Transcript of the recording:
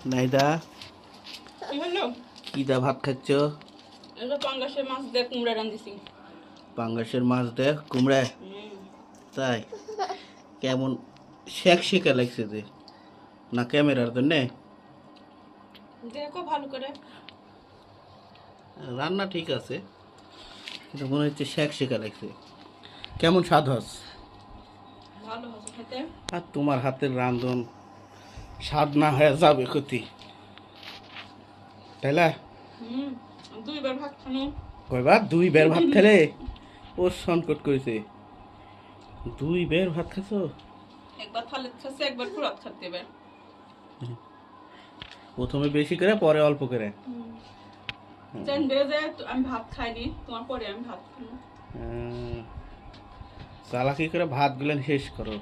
নাইদা কি হলো? কি দা ভাত খাচ্ছ? এটা পাঙ্গাসের মাছ দিয়ে কুমড়া রান্ধিছি। পাঙ্গাসের মাছ দে কুমড়া? তাই কেমন শেক শেখা লাগছে যে, না ক্যামেরার জন্য? দেখো ভালো করে। রান্না ঠিক আছে, কিন্তু মনে হচ্ছে শেক শেখা লাগছে। কেমন স্বাদ হস? ভালো হচ্ছে খেতে। আর তোমার হাতের রান্ধন স্বাদ না হয়ে যাবে ক্ষতি, তাইলা? হুম, দুইবার ভাত খানো। কয়বার? 2 বের ভাত খেলে ও সংকট করেছে। 2 বের ভাত খাচ্ছ? একবার থালে খাচ্ছে, একবার ফুরাত খাতে এবার। প্রথমে বেশি করে পরে অল্প করে। জানবে যে আমি ভাত খাইনি, তোমার পরে আমি ভাত খাবো। চালাকি করে ভাত গুলেন শেষ করো।